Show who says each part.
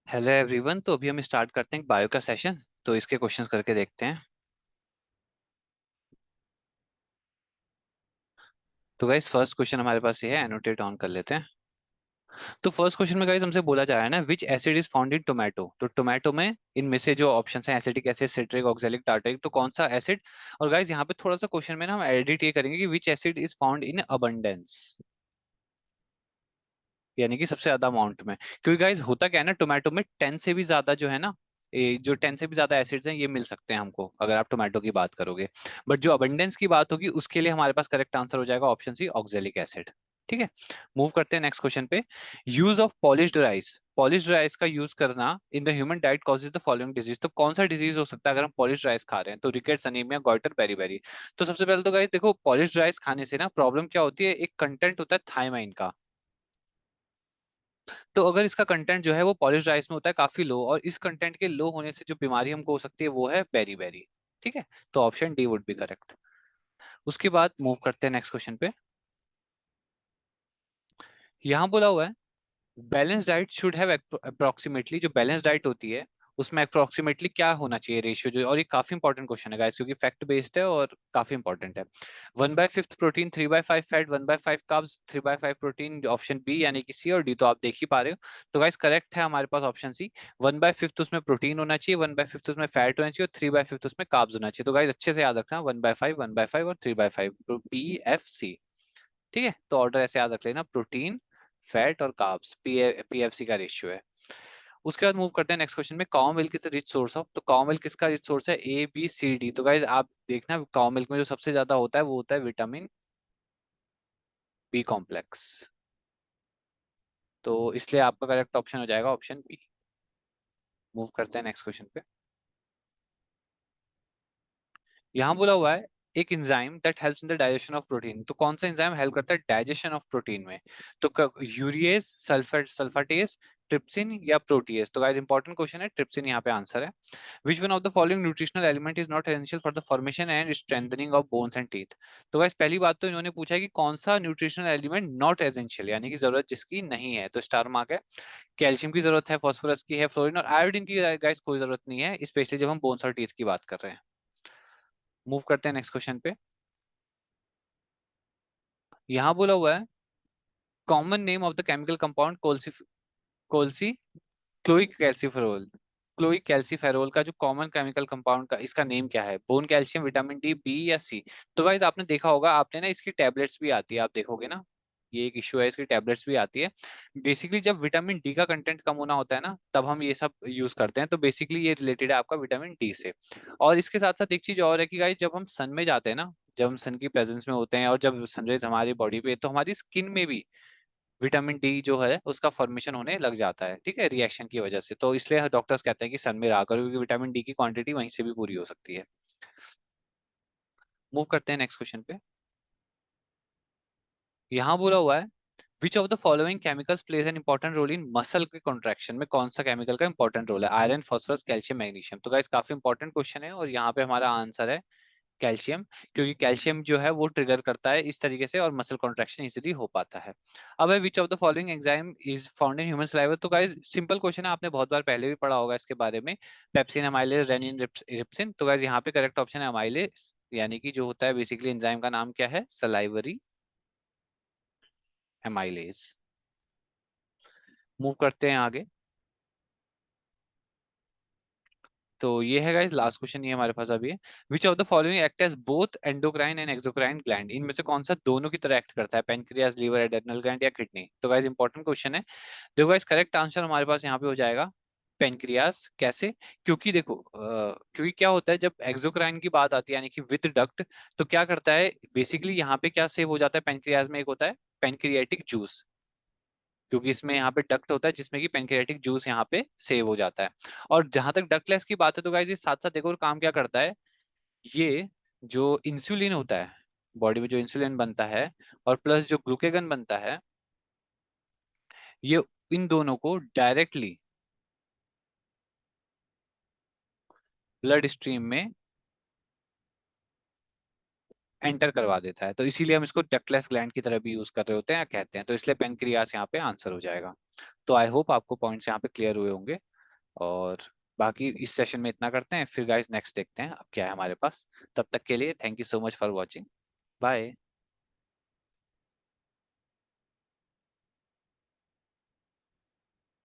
Speaker 1: Hello everyone. तो अभी हम स्टार्ट करते हैं बायो का सेशन। तो इसके क्वेश्चंस करके देखते हैं। तो गाइस फर्स्ट क्वेश्चन हमारे पास ये है, एनोटेट ऑन कर लेते हैं। तो फर्स्ट क्वेश्चन में गाइस हमसे बोला जा रहा है ना, विच acid is found in tomato. तो टोमेटो में इनमें से जो ऑप्शन है, acetic acid, citric, oxalic, tartaric, तो कौन सा एसिड। और गाइस यहाँ पे थोड़ा सा क्वेश्चन में ना हम एडिट ये करेंगे कि विच acid is found in abundance, यानी कि सबसे ज्यादा अमाउंट में। क्योंकि गाइस होता क्या है ना, टोमेटो में 10 से भी ज्यादा जो है ना, ये जो 10 से भी ज्यादा एसिड्स हैं ये मिल सकते हैं हमको, अगर आप टोमेटो की बात करोगे। बट जो अबंडेंस की बात होगी उसके लिए हमारे पास करेक्ट आंसर हो जाएगा ऑप्शन सी, ऑक्जेलिक एसिड। ठीक है, मूव करते हैं नेक्स्ट क्वेश्चन पे। Use of polished rice, polished rice का यूज करना in the human diet causes the following disease. तो कौन सा डिजीज हो सकता है अगर हम पॉलिश्ड राइस खा रहे हैं। तो रिकेट्स, अनीमिया, गॉइटर, बेरीबेरी। तो सबसे पहले तो गाइस देखो, पॉलिश्ड राइस खाने से ना प्रॉब्लम क्या होती है, एक कंटेंट होता है थायमाइन का। तो अगर इसका कंटेंट जो है वो पॉलिश राइस में होता है काफी लो, और इस कंटेंट के लो होने से जो बीमारी हमको हो सकती है वो है बेरी बेरी। ठीक है, तो option D would be correct. उसके बाद मूव करते हैं नेक्स्ट क्वेश्चन पे। यहाँ बोला हुआ है, balance diet should have approximately, जो बैलेंस डाइट होती है उसमें अप्रोक्सीमेटली क्या होना चाहिए रेशियो जो। और ये काफी इंपॉर्टेंट क्वेश्चन है गाइस, क्योंकि फैक्ट बेस्ड है और काफी इंपॉर्टेंट है। 1/5 protein, 3/5 fat, 1/5 carbs, 3/5 protein, option B यानी कि सी और डी तो आप देख ही पा रहे हो। तो गाइस करेक्ट है हमारे पास ऑप्शन सी। 1/5 उसमें प्रोटीन होना चाहिए, 1/5 उसमें फैट होना चाहिए और 3/5 उसमें कार्ब्स होना चाहिए। तो गाइस अच्छे से याद रखना, 1/5, 1/5 और 3/5, PFC। ठीक है, तो ऑर्डर ऐसे याद रख लेना, प्रोटीन, फैट और कार्ब्स, PFC का रेशियो है। उसके बाद मूव करते हैं नेक्स्ट क्वेश्चन में। Cow milk is rich source of, तो काउ मिल्क किसका रिच सोर्स है, A B C D। तो गाइज आप देखना, काउ मिल्क में जो सबसे ज्यादा होता है वो होता है विटामिन बी कॉम्प्लेक्स। तो इसलिए आपका करेक्ट ऑप्शन हो जाएगा ऑप्शन बी। मूव करते हैं नेक्स्ट क्वेश्चन पे। यहाँ बोला हुआ है, एक enzyme that helps in the digestion of protein. तो कौन सा एंजाइम हेल्प करता है डाइजेशन ऑफ प्रोटीन में। तो यूरिएज, सल्फाटेज, ट्रिप्सिन या प्रोटीएज। तो गाइस इंपॉर्टेंट क्वेश्चन है, ट्रिप्सिन यहाँ पे आंसर है। Which one of the following nutritional element is not essential for the formation and strengthening of bones and teeth. तो गाइस पहली बात तो इन्होंने पूछा है कि कौन सा न्यूट्रिशनल एलिमेंट नॉट एसेंशियल, यानी कि जरूरत जिसकी नहीं है, तो स्टार मार्क है। कैल्शियम की जरूरत है, फास्फोरस की है, फ्लोरीन और आयोडीन की गाइस कोई जरूरत नहीं है, स्पेशली जब हम बोन्स और टीथ की बात कर रहे हैं। मूव करते हैं नेक्स्ट क्वेश्चन पे। यहाँ बोला हुआ है, common name of the chemical compound कोल्सी क्लोइक कैल्सीफेरोल। क्लोइक कैल्सीफेरोल का जो कॉमन केमिकल कंपाउंड का इसका नेम क्या है, bone calcium, vitamin D, B या सी। तो गाइस आपने देखा होगा, आपने ना इसकी टैबलेट्स भी आती है, आप देखोगे ना, ये एक इशू है, इसकी टैबलेट्स भी आती है। बेसिकली जब विटामिन डी का कंटेंट कम होना होता है ना, तब हम ये सब यूज करते हैं। तो बेसिकली ये रिलेटेड है आपका विटामिन डी से। और इसके साथ साथ एक चीज और है कि गाइस जब हम सन में जाते हैं ना, जब हम सन की प्रेजेंस में होते हैं और जब सनरेज हमारी बॉडी पे, तो हमारी स्किन में भी विटामिन डी जो है उसका फॉर्मेशन होने लग जाता है, ठीक है, रिएक्शन की वजह से। तो इसलिए डॉक्टर्स कहते हैं कि सन में रहा करो, क्योंकि विटामिन डी की क्वांटिटी वहीं से भी पूरी हो सकती है। मूव करते हैं नेक्स्ट क्वेश्चन पे। यहाँ बोला हुआ है, which of the following chemicals plays an important role in muscle के कॉन्ट्रैक्शन। में कौन सा केमिकल का इंपॉर्टेंट रोल है, आयरन, फास्फोरस, कैल्शियम, मैग्नीशियम। तो गाइस काफी इंपॉर्टेंट क्वेश्चन है और यहाँ पे हमारा आंसर है कैल्शियम। क्योंकि कैल्शियम जो है वो ट्रिगर करता है इस तरीके से और मसल कॉन्ट्रैक्शन इजीली हो पाता है। अब है, which of the following enzyme is found in human saliva. तो गाइस सिंपल क्वेश्चन है, आपने बहुत बार पहले भी पढ़ा होगा इसके बारे में। Pepsin, amylase, rennin, trypsin. तो गाइस यहाँ पे करेक्ट ऑप्शन है अमाइलेज, यानी कि जो होता है बेसिकली एंजाइम का नाम क्या है, सलाइवरी एमाइलेज। मूव करते हैं आगे। तो ये है गाइस लास्ट क्वेश्चन, ये हमारे पास अभी है। Which of the following act as both endocrine and exocrine gland. इनमें से कौन सा दोनों की तरह एक्ट करता है, पेनक्रियास, लीवर, एड्रेनल ग्लैंड या किडनी। तो गाइस इंपॉर्टेंट क्वेश्चन है। देखो गाइस करेक्ट आंसर हमारे पास यहाँ पे हो जाएगा पेनक्रियास। कैसे, क्योंकि देखो क्योंकि क्या होता है जब एक्सोक्राइन की बात आती है यानी कि विद डक्ट, तो क्या करता है बेसिकली यहाँ पे क्या सेव हो जाता है पेनक्रियास में, एक होता है पेनक्रियाटिक जूस। क्योंकि इसमें यहाँ पे डक्ट होता है जिसमें कि पेनक्रियाटिक जूस यहाँ पे सेव हो जाता है। और जहां तक डक्टलेस की बात है, तो गाइस ये साथ साथ एक और काम क्या करता है, ये जो इंसुलिन होता है, बॉडी में जो इंसुलिन बनता है और प्लस जो ग्लूकेगन बनता है, ये इन दोनों को डायरेक्टली ब्लड स्ट्रीम में एंटर करवा देता है। तो इसीलिए हम इसको डक्टलेस ग्लैंड की तरह भी यूज कर रहे होते हैं या कहते हैं। तो इसलिए पेनक्रियास यहाँ पे आंसर हो जाएगा। तो आई होप आपको पॉइंट्स यहाँ पे क्लियर हुए होंगे। और बाकी इस सेशन में इतना करते हैं, फिर गाइस नेक्स्ट देखते हैं अब क्या है हमारे पास। तब तक के लिए thank you so much for watching. Bye.